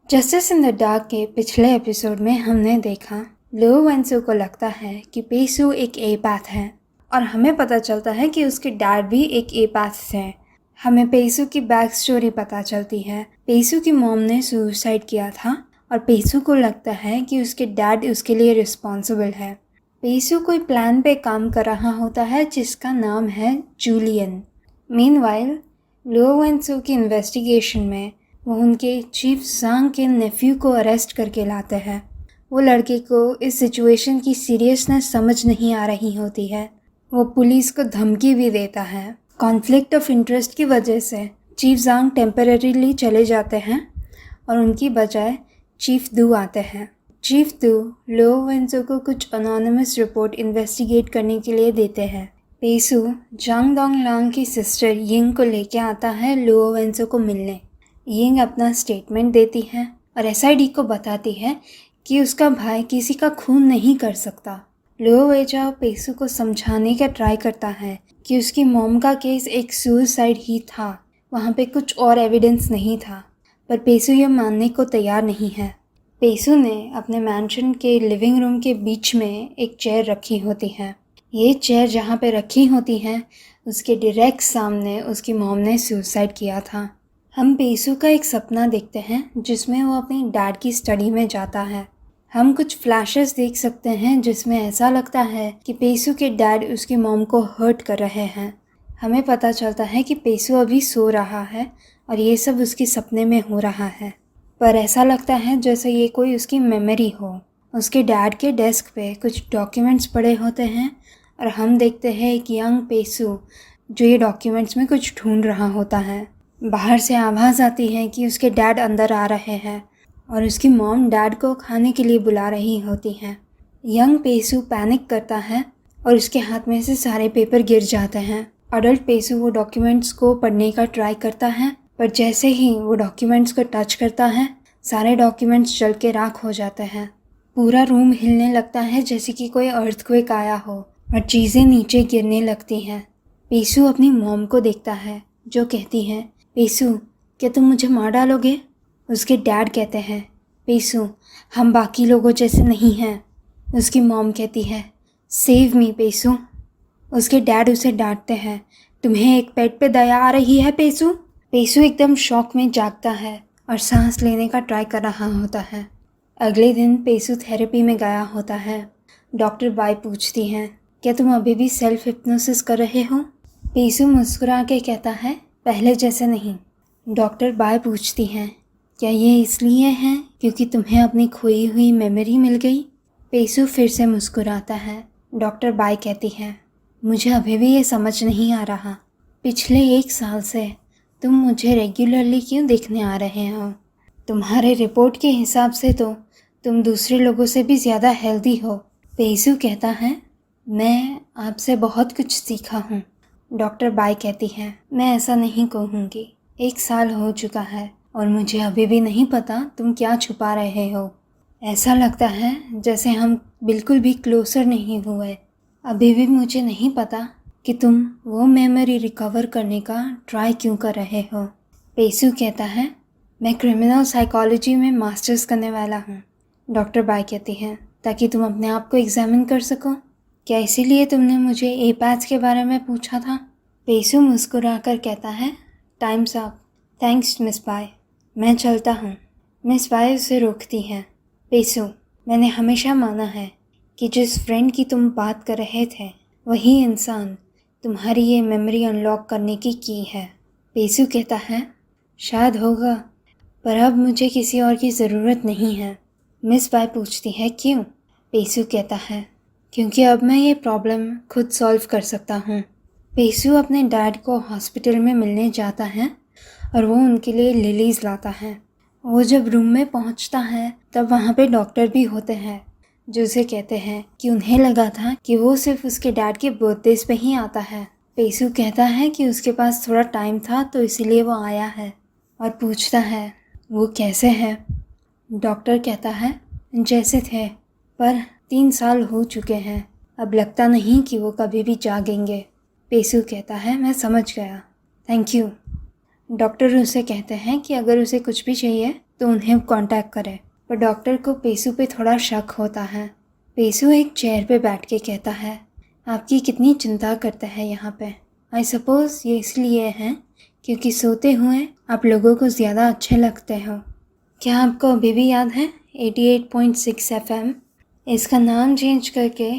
Justice in the dark के पिछले episode में हमने देखा लो वेंसो को लगता है कि पेसू एक एपैथ है और हमें पता चलता है कि उसके डैड भी एक एपैथ हैं। हमें पेसू की बैक स्टोरी पता चलती है। पेसू की मॉम ने सुसाइड किया था और पेसू को लगता है कि उसके डैड उसके लिए रिस्पॉन्सिबल है। पेसू कोई प्लान पे काम कर रहा होता है जिसका नाम है जूलियन। मीनवाइल लो वेंसो की इन्वेस्टिगेशन में वो उनके चीफ ज़ांग के नेफ्यू को अरेस्ट करके लाते हैं। वो लड़के को इस सिचुएशन की सीरियसनेस समझ नहीं आ रही होती है। वो पुलिस को धमकी भी देता है। कॉन्फ्लिक्ट ऑफ इंटरेस्ट की वजह से चीफ ज़ांग टेम्परेरीली चले जाते हैं और उनकी बजाय चीफ दू आते हैं। चीफ दू लो वेंसो को कुछ अनोनिमस रिपोर्ट इन्वेस्टिगेट करने के लिए देते हैं। पेसू जांग डोंग लांग की सिस्टर यिंग को लेके आता है लो वेंसो को मिलने। यिंग अपना स्टेटमेंट देती है और एसआईडी को बताती है कि उसका भाई किसी का खून नहीं कर सकता। लो वेजाओ पेसू को समझाने का ट्राई करता है कि उसकी मॉम का केस एक सुसाइड ही था, वहाँ पे कुछ और एविडेंस नहीं था, पर पेसू यह मानने को तैयार नहीं है। पेसू ने अपने मैंशन के लिविंग रूम के बीच में एक चेयर रखी होती है। ये चेयर जहाँ पे रखी होती है उसके डायरेक्ट सामने उसकी मॉम ने सुसाइड किया था। हम पेसू का एक सपना देखते हैं जिसमें वो अपनी डैड की स्टडी में जाता है। हम कुछ फ्लैशेस देख सकते हैं जिसमें ऐसा लगता है कि पेसू के डैड उसकी मॉम को हर्ट कर रहे हैं। हमें पता चलता है कि पेसू अभी सो रहा है और ये सब उसके सपने में हो रहा है, पर ऐसा लगता है जैसे ये कोई उसकी मेमोरी हो। उसके डैड के डेस्क पे कुछ डॉक्यूमेंट्स पड़े होते हैं और हम देखते हैं एक यंग पेसू जो ये डॉक्यूमेंट्स में कुछ ढूंढ रहा होता है। बाहर से आवाज़ आती है कि उसके डैड अंदर आ रहे हैं और उसकी मॉम डैड को खाने के लिए बुला रही होती हैं। यंग पेसू पैनिक करता है और उसके हाथ में से सारे पेपर गिर जाते हैं। अडल्ट पेसू वो डॉक्यूमेंट्स को पढ़ने का ट्राई करता है, पर जैसे ही वो डॉक्यूमेंट्स को टच करता है सारे डॉक्यूमेंट्स जल के राख हो जाते हैं। पूरा रूम हिलने लगता है जैसे कि कोई अर्थक्वेक आया हो और चीज़ें नीचे गिरने लगती हैं। पेसू अपनी मॉम को देखता है जो कहती है, पेसू क्या तुम मुझे मार डालोगे? उसके डैड कहते हैं, पेसू हम बाकी लोगों जैसे नहीं हैं। उसकी मॉम कहती है, सेव मी पेसू। उसके डैड उसे डांटते हैं, तुम्हें एक पेट पे दया आ रही है पेसू? पेसू एकदम शॉक में जागता है और सांस लेने का ट्राई कर रहा होता है। अगले दिन पेसू थेरेपी में गया होता है। डॉक्टर बाई पूछती हैं, क्या तुम अभी भी सेल्फ हिप्नोसिस कर रहे हो? पेसू मुस्कुरा के कहता है, पहले जैसे नहीं। डॉक्टर बाय पूछती हैं, क्या ये इसलिए है क्योंकि तुम्हें अपनी खोई हुई मेमोरी मिल गई? पेसू फिर से मुस्कुराता है। डॉक्टर बाय कहती है, मुझे अभी भी ये समझ नहीं आ रहा, पिछले 1 साल से तुम मुझे रेगुलरली क्यों देखने आ रहे हो? तुम्हारे रिपोर्ट के हिसाब से तो तुम दूसरे लोगों से भी ज़्यादा हेल्दी हो। पेसू कहता है, मैं आपसे बहुत कुछ सीखा हूँ। डॉक्टर बाई कहती है, मैं ऐसा नहीं कहूँगी। 1 साल हो चुका है और मुझे अभी भी नहीं पता तुम क्या छुपा रहे हो। ऐसा लगता है जैसे हम बिल्कुल भी क्लोजर नहीं हुए। अभी भी मुझे नहीं पता कि तुम वो मेमोरी रिकवर करने का ट्राई क्यों कर रहे हो। पेसू कहता है, मैं क्रिमिनल साइकोलॉजी में मास्टर्स करने वाला हूँ। डॉक्टर बाई कहती है, ताकि तुम अपने आप को एग्जामिन कर सको। क्या इसीलिए तुमने मुझे एपैथ्स के बारे में पूछा था? पेसू मुस्कुराकर कहता है, time's up. Thanks miss bye, मैं चलता हूँ। मिस बाय उसे रोकती हैं। पेसू, मैंने हमेशा माना है कि जिस फ्रेंड की तुम बात कर रहे थे वही इंसान तुम्हारी ये मेमोरी अनलॉक करने की है। पेसू कहता है, शायद होगा, पर अब मुझे किसी और की ज़रूरत नहीं है। मिस बाय पूछती है, क्यों? पेसू कहता है, क्योंकि अब मैं ये प्रॉब्लम खुद सॉल्व कर सकता हूँ। पेसू अपने डैड को हॉस्पिटल में मिलने जाता है और वो उनके लिए लिलीज़ लाता है। वो जब रूम में पहुँचता है तब वहाँ पे डॉक्टर भी होते हैं जो उसे कहते हैं कि उन्हें लगा था कि वो सिर्फ उसके डैड के बर्थडेज पे ही आता है। पेसू कहता है कि उसके पास थोड़ा टाइम था तो इसीलिए वो आया है और पूछता है, वो कैसे है? डॉक्टर कहता है, जैसे थे, पर 3 साल हो चुके हैं, अब लगता नहीं कि वो कभी भी जागेंगे। पेसू कहता है, मैं समझ गया, थैंक यू। डॉक्टर उसे कहते हैं कि अगर उसे कुछ भी चाहिए तो उन्हें कांटेक्ट करें। पर डॉक्टर को पेसू पे थोड़ा शक होता है। पेसू एक चेयर पे बैठ के कहता है, आपकी कितनी चिंता करता है यहाँ पे। आई सपोज़ ये इसलिए है क्योंकि सोते हुए आप लोगों को ज़्यादा अच्छे लगते हो। क्या आपको अभी भी याद है 88.6 FM? इसका नाम चेंज करके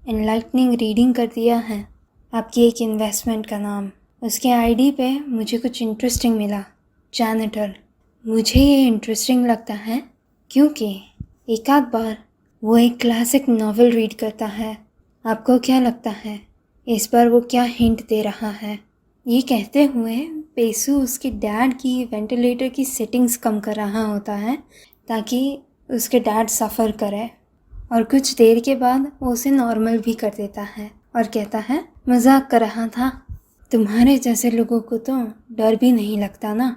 एनलाइटनिंग रीडिंग कर दिया है, आपकी एक इन्वेस्टमेंट का नाम। उसके आईडी पे मुझे कुछ इंटरेस्टिंग मिला, जैनिटर। मुझे ये इंटरेस्टिंग लगता है क्योंकि एक आध बार वो एक क्लासिक नॉवेल रीड करता है। आपको क्या लगता है इस बार वो क्या हिंट दे रहा है? ये कहते हुए पेसू उसके डैड की वेंटिलेटर की सेटिंग्स कम कर रहा होता है ताकि उसके डैड सफ़र करे, और कुछ देर के बाद वो उसे नॉर्मल भी कर देता है और कहता है, मजाक कर रहा था, तुम्हारे जैसे लोगों को तो डर भी नहीं लगता ना।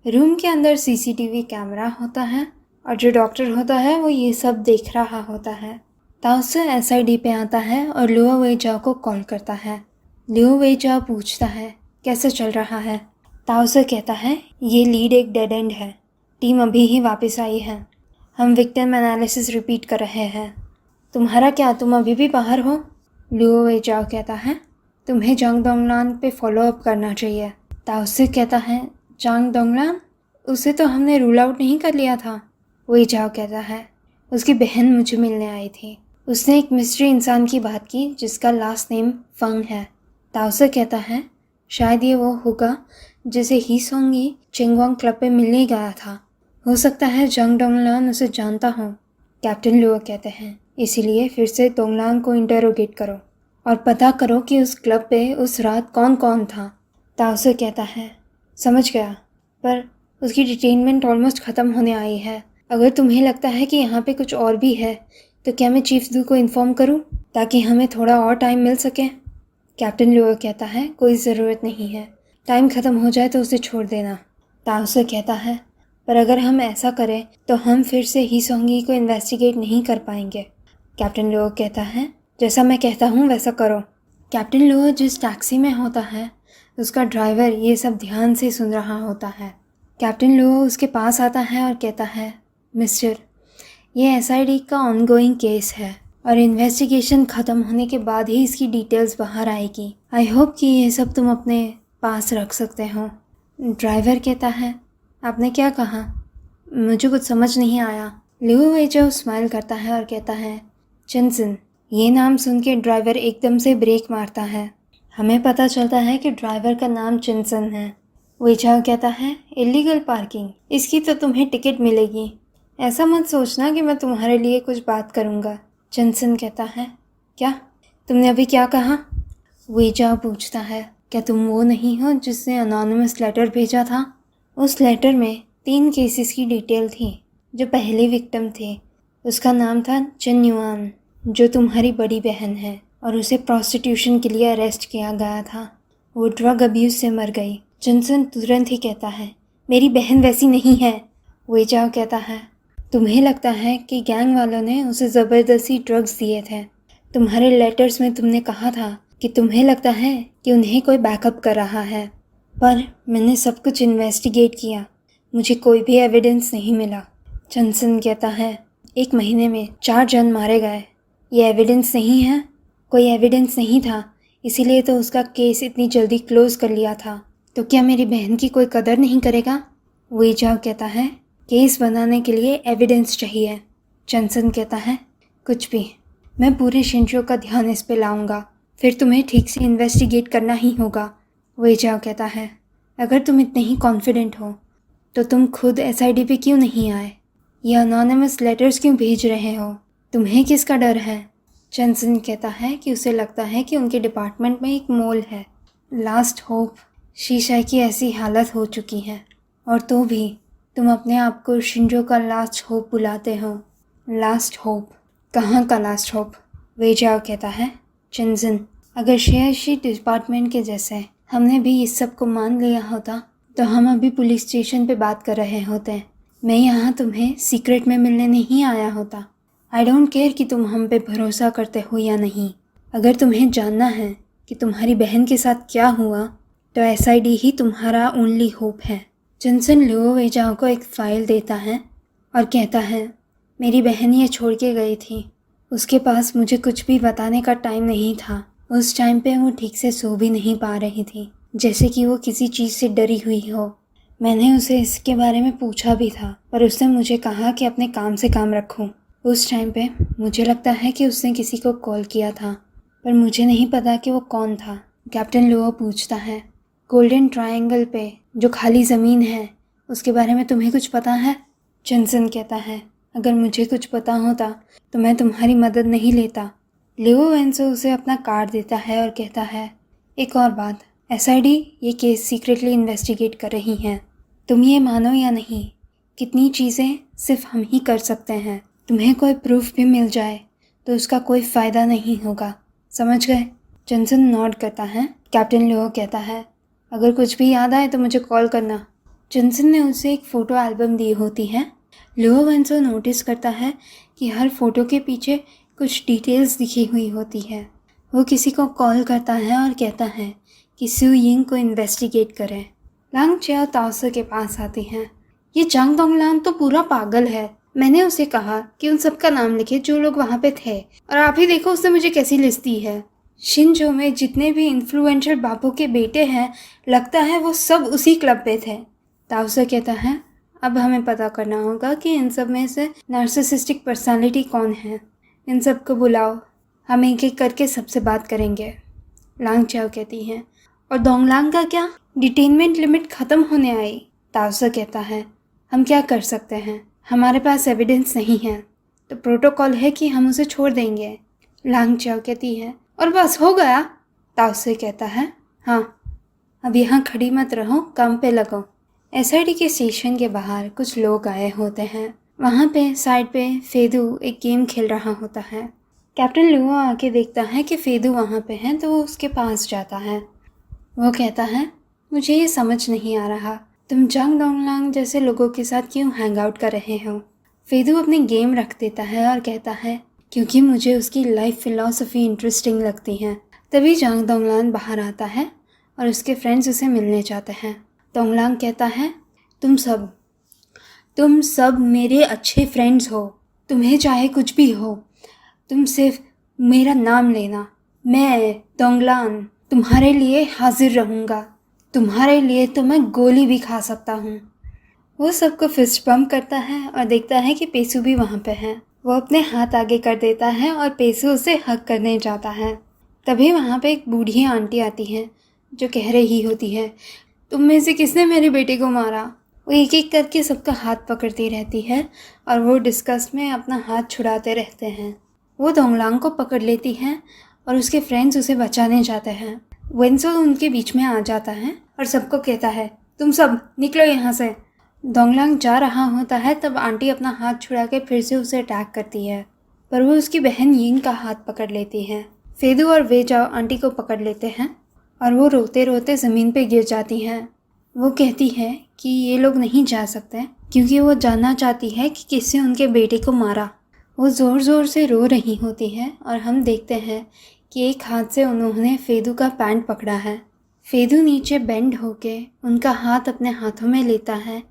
रूम के अंदर सीसीटीवी कैमरा होता है और जो डॉक्टर होता है वो ये सब देख रहा होता है। ताउसे एसआईडी पे आता है और लुओ वेजाओ को कॉल करता है। लुओ वेजाओ पूछता है, कैसे चल रहा है? ताउसे कहता है, ये लीड एक डेड एंड है, टीम अभी ही वापस आई है, हम विक्टिम एनालिसिस रिपीट कर रहे हैं। तुम्हारा क्या, तुम अभी भी बाहर हो? लुओ वेजाओ कहता है, तुम्हें जांग डोंगलान पे फॉलो अप करना चाहिए। ताउसे कहता है, जांग डोंगलान? उसे तो हमने रूल आउट नहीं कर लिया था। वेजाओ कहता है, उसकी बहन मुझे मिलने आई थी, उसने एक मिस्ट्री इंसान की बात की जिसका लास्ट नेम फंग है। ताउसे कहता है, शायद ये वो होगा जिसे ही सोंगी चिंगवांग क्लब पे मिलने गया था, हो सकता है जंग डोंगलान उसे जानता हो। कैप्टन लुओ कहते हैं, इसीलिए फिर से डोंगलान को इंटरोगेट करो और पता करो कि उस क्लब पे उस रात कौन कौन था। ताउसे कहता है, समझ गया, पर उसकी डिटेनमेंट ऑलमोस्ट ख़त्म होने आई है। अगर तुम्हें लगता है कि यहाँ पे कुछ और भी है तो क्या मैं चीफ दू को इन्फॉर्म करूँ ताकि हमें थोड़ा और टाइम मिल सके? कैप्टन लुओ कहता है, कोई ज़रूरत नहीं है, टाइम ख़त्म हो जाए तो उसे छोड़ देना। ताउसे कहता है, पर अगर हम ऐसा करें तो हम फिर से ही सोंगी को इन्वेस्टिगेट नहीं कर पाएंगे। कैप्टन लुओ कहता है, जैसा मैं कहता हूँ वैसा करो। कैप्टन लुओ जिस टैक्सी में होता है उसका ड्राइवर ये सब ध्यान से सुन रहा होता है। कैप्टन लुओ उसके पास आता है और कहता है, मिस्टर, ये एसआईडी का ऑनगोइंग केस है और इन्वेस्टिगेशन ख़त्म होने के बाद ही इसकी डिटेल्स बाहर आएगी। आई होप कि ये सब तुम अपने पास रख सकते हो। ड्राइवर कहता है, आपने क्या कहा? मुझे कुछ समझ नहीं आया। लुओ वेजाओ स्माइल करता है और कहता है, चिनसन। ये नाम सुन के ड्राइवर एकदम से ब्रेक मारता है। हमें पता चलता है कि ड्राइवर का नाम चिनसन है। वेजाओ कहता है, इलीगल पार्किंग, इसकी तो तुम्हें टिकट मिलेगी। ऐसा मत सोचना कि मैं तुम्हारे लिए कुछ बात करूँगा। चिनसन कहता है, क्या? तुमने अभी क्या कहा? वेजाओ पूछता है, क्या तुम वो नहीं हो जिसने अनोनिमस लेटर भेजा था? उस लेटर में 3 केसेस की डिटेल थी। जो पहले विक्टिम थे उसका नाम था चिन युआन, जो तुम्हारी बड़ी बहन है, और उसे प्रोस्टिट्यूशन के लिए अरेस्ट किया गया था। वो ड्रग अब्यूज़ से मर गई। चिनसन तुरंत ही कहता है, मेरी बहन वैसी नहीं है। वेजाओ कहता है, तुम्हें लगता है कि गैंग वालों ने उसे ज़बरदस्ती ड्रग्स दिए थे। तुम्हारे लेटर्स में तुमने कहा था कि तुम्हें लगता है कि उन्हें कोई बैकअप कर रहा है, पर मैंने सब कुछ इन्वेस्टिगेट किया, मुझे कोई भी एविडेंस नहीं मिला। चिनसन कहता है, 1 महीने में 4 जन मारे गए, ये एविडेंस नहीं है? कोई एविडेंस नहीं था, इसीलिए तो उसका केस इतनी जल्दी क्लोज़ कर लिया था। तो क्या मेरी बहन की कोई कदर नहीं करेगा? वेजाओ कहता है, केस बनाने के लिए एविडेंस चाहिए। चिनसन कहता है, कुछ भी, मैं पूरे शिंजो का ध्यान इस पे लाऊंगा, फिर तुम्हें ठीक से इन्वेस्टिगेट करना ही होगा। वेजाओ कहता है, अगर तुम इतने ही कॉन्फिडेंट हो तो तुम खुद एसआईडी पे क्यों नहीं आए? ये अनोनिमस लेटर्स क्यों भेज रहे हो? तुम्हें किसका डर है? चिनसन कहता है कि उसे लगता है कि उनके डिपार्टमेंट में एक मोल है। Last hope. शीशा की ऐसी हालत हो चुकी है और तो भी तुम अपने आप को शिंजो का लास्ट होप बुलाते हो। Last hope? कहाँ का लास्ट होप? वेजाओ कहता है, चिनसन, अगर शेयरशी डिपार्टमेंट के जैसे हमने भी इस सब को मान लिया होता तो हम अभी पुलिस स्टेशन पे बात कर रहे होते। मैं यहाँ तुम्हें सीक्रेट में मिलने नहीं आया होता। आई डोंट केयर कि तुम हम पे भरोसा करते हो या नहीं। अगर तुम्हें जानना है कि तुम्हारी बहन के साथ क्या हुआ तो एसआईडी ही तुम्हारा ओनली होप है। जिनसन लुओ वेजाओ को एक फ़ाइल देता है और कहता है, मेरी बहन ये छोड़ के गई थी। उसके पास मुझे कुछ भी बताने का टाइम नहीं था। उस टाइम पे वो ठीक से सो भी नहीं पा रही थी, जैसे कि वो किसी चीज़ से डरी हुई हो। मैंने उसे इसके बारे में पूछा भी था, पर उसने मुझे कहा कि अपने काम से काम रखूं। उस टाइम पे मुझे लगता है कि उसने किसी को कॉल किया था, पर मुझे नहीं पता कि वो कौन था। कैप्टन लुओ पूछता है, गोल्डन ट्रायंगल पे जो खाली ज़मीन है उसके बारे में तुम्हें कुछ पता है? जॉनसन कहता है, अगर मुझे कुछ पता होता तो मैं तुम्हारी मदद नहीं लेता। लियो वेंसो उसे अपना कार्ड देता है और कहता है, एक और बात, एसआईडी ये केस सीक्रेटली इन्वेस्टिगेट कर रही हैं। तुम ये मानो या नहीं, कितनी चीज़ें सिर्फ हम ही कर सकते हैं। तुम्हें कोई प्रूफ भी मिल जाए तो उसका कोई फ़ायदा नहीं होगा, समझ गए? जॉनसन नॉड करता है। कैप्टन लियो कहता है, अगर कुछ भी याद आए तो मुझे कॉल करना। जॉनसन ने उसे एक फ़ोटो एल्बम दी होती है। लियो वेंसो नोटिस करता है कि हर फ़ोटो के पीछे कुछ डिटेल्स लिखी हुई होती है। वो किसी को कॉल करता है और कहता है कि सू यिंग को इन्वेस्टिगेट करें। लांग चियाओ ताओसो के पास आती हैं। ये जांग दोंगलान तो पूरा पागल है। मैंने उसे कहा कि उन सब का नाम लिखे जो लोग वहाँ पे थे, और आप ही देखो उसने मुझे कैसी लिस्ट दी है। शिनजो में जितने भी इन्फ्लुएंशियल बाबू के बेटे हैं, लगता है वो सब उसी क्लब पे थे। ताओसो कहता है, अब हमें पता करना होगा कि इन सब में से नार्सिसिस्टिक पर्सनालिटी कौन है। इन सब को बुलाओ, हम एक एक करके सबसे बात करेंगे। लांग चाओ कहती हैं, और दोंगलांग का क्या? डिटेनमेंट लिमिट ख़त्म होने आई। ताओसो कहता है, हम क्या कर सकते हैं, हमारे पास एविडेंस नहीं है, तो प्रोटोकॉल है कि हम उसे छोड़ देंगे। लांग चाओ कहती है, और बस हो गया? ताओसो कहता है, हाँ, अब यहाँ खड़ी मत रहो, काम पे लगो। एसआईडी के स्टेशन के बाहर कुछ लोग आए होते हैं। वहाँ पे साइड पे फेदू एक गेम खेल रहा होता है। कैप्टन लुओ आके देखता है कि फेदू वहाँ पे है तो वो उसके पास जाता है। वो कहता है, मुझे ये समझ नहीं आ रहा, तुम जंग डोंगलांग जैसे लोगों के साथ क्यों हैंग आउट कर रहे हो? फेदू अपनी गेम रख देता है और कहता है, क्योंकि मुझे उसकी लाइफ फिलॉसफी इंटरेस्टिंग लगती है। तभी जंग डोंगलांग बाहर आता है और उसके फ्रेंड्स उसे मिलने जाते हैं। डोंगलांग कहता है, तुम सब मेरे अच्छे फ्रेंड्स हो, तुम्हें चाहे कुछ भी हो, तुम सिर्फ मेरा नाम लेना। मैं डोंगलान तुम्हारे लिए हाजिर रहूँगा, तुम्हारे लिए तो मैं गोली भी खा सकता हूँ। वो सबको फिस्ट पम्प करता है और देखता है कि पेसू भी वहाँ पे है। वो अपने हाथ आगे कर देता है और पेसू उसे हग करने जाता है। तभी वहाँ पे एक बूढ़ी आंटी आती है जो कह रही होती है, तुम में से किसने मेरे बेटे को मारा? वो एक एक करके सबका हाथ पकड़ती रहती है और वो डिस्कस में अपना हाथ छुड़ाते रहते हैं। वो दोंगलांग को पकड़ लेती है और उसके फ्रेंड्स उसे बचाने जाते हैं। वेंसो उनके बीच में आ जाता है और सबको कहता है, तुम सब निकलो यहाँ से। दोंगलांग जा रहा होता है तब आंटी अपना हाथ छुड़ा के फिर से उसे अटैक करती है, पर वो उसकी बहन यिंग का हाथ पकड़ लेती है। फेदू और वेजाओ आंटी को पकड़ लेते हैं और वो रोते रोते ज़मीन पे गिर जाती हैं। वो कहती है कि ये लोग नहीं जा सकते क्योंकि वो जानना चाहती है कि किसने उनके बेटे को मारा। वो ज़ोर ज़ोर से रो रही होती है और हम देखते हैं कि एक हाथ से उन्होंने फेदू का पैंट पकड़ा है। फेदू नीचे बेंड होके उनका हाथ अपने हाथों में लेता है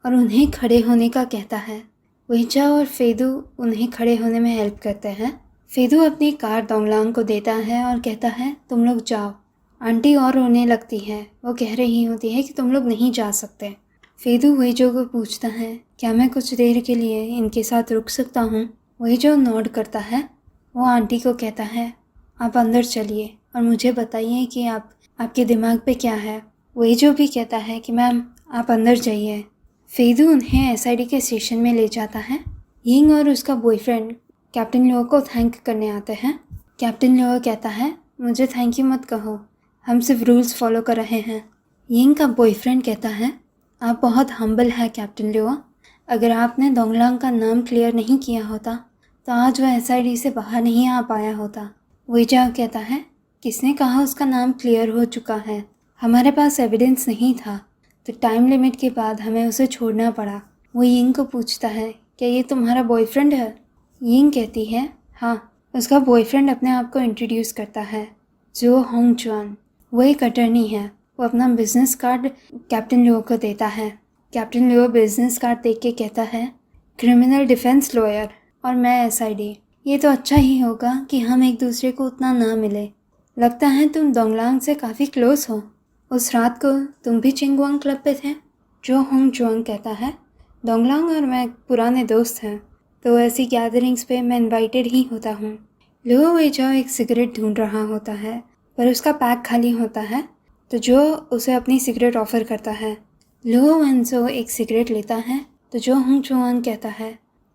और उन्हें खड़े होने का कहता है। वेजा और फेदू उन्हें खड़े होने में हेल्प करते हैं। फेदू अपनी कार दोंगलांग को देता है और कहता है, तुम लोग जाओ। आंटी और रोने लगती है। वो कह रही होती है कि तुम लोग नहीं जा सकते। फेदू वेजो को पूछता है, क्या मैं कुछ देर के लिए इनके साथ रुक सकता हूँ? वेजो नोड करता है। वो आंटी को कहता है, आप अंदर चलिए और मुझे बताइए कि आपके दिमाग पे क्या है। वेजो भी कहता है कि मैम आप अंदर जाइए। फेदू उन्हें एसआईडी के स्टेशन में ले जाता है। यिंग और उसका बॉयफ्रेंड कैप्टन लियो को थैंक करने आते हैं। कैप्टन लियो कहता है, मुझे थैंक यू मत कहो, हम सिर्फ रूल्स फॉलो कर रहे हैं। यिंग का बॉयफ्रेंड कहता है, आप बहुत हम्बल है कैप्टन लियो, अगर आपने दोंगलांग का नाम क्लियर नहीं किया होता तो आज वह एसआईडी से बाहर नहीं आ पाया होता। वेजा कहता है, किसने कहा उसका नाम क्लियर हो चुका है? हमारे पास एविडेंस नहीं था तो टाइम लिमिट के बाद हमें उसे छोड़ना पड़ा। वो यिंग को पूछता है, क्या ये तुम्हारा बॉयफ्रेंड है? यिंग कहती है, हाँ। उसका बॉयफ्रेंड अपने आप को इंट्रोड्यूस करता है, जो होंगचुआन। वो एक अटर्नी है। वो अपना बिजनेस कार्ड कैप्टन लियो को देता है। कैप्टन लियो बिजनेस कार्ड देख के कहता है, क्रिमिनल डिफेंस लॉयर और मैं एसआईडी। ये तो अच्छा ही होगा कि हम एक दूसरे को उतना ना मिले। लगता है तुम डोंगलांग से काफ़ी क्लोज हो। उस रात को तुम भी चिंगवांग क्लब पे थे? जो होंग जुआंग कहता है, डोंगलांग और मैं पुराने दोस्त हैं, तो ऐसी गैदरिंग्स पे मैं इनवाइटेड ही होता हूँ। लियो वेजाओ एक सिगरेट ढूंढ रहा होता है, पर उसका पैक खाली होता है, तो जो उसे अपनी सिगरेट ऑफर करता है। लियो वेंसो एक सिगरेट लेता है, तो जो होंग जुआंग कहता है,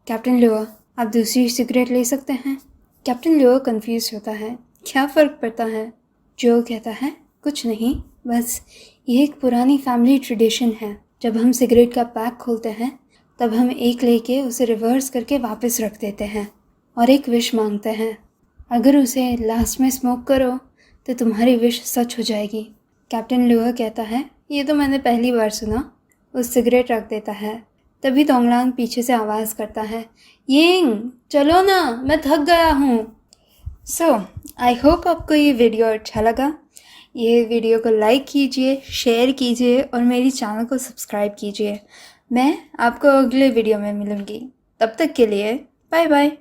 कैप्टन लियो, आप दूसरी सिगरेट ले सकते हैं। कैप्टन लियो कंफ्यूज होता है, क्या फ़र्क पड़ता है? जो कहता है, कुछ नहीं, बस ये एक पुरानी फैमिली ट्रेडिशन है। जब हम सिगरेट का पैक खोलते हैं तब हम एक लेके उसे रिवर्स करके वापस रख देते हैं और एक विश मांगते हैं। अगर उसे लास्ट में स्मोक करो तो तुम्हारी विश सच हो जाएगी। कैप्टन लियो कहता है, ये तो मैंने पहली बार सुना। उस सिगरेट रख देता है। तभी तोंगलांग पीछे से आवाज़ करता है, यिंग चलो ना, मैं थक गया हूँ। आई होप आपको ये वीडियो अच्छा लगा। ये वीडियो को लाइक कीजिए, शेयर कीजिए और मेरी चैनल को सब्सक्राइब कीजिए। मैं आपको अगले वीडियो में मिलूँगी। तब तक के लिए बाय बाय।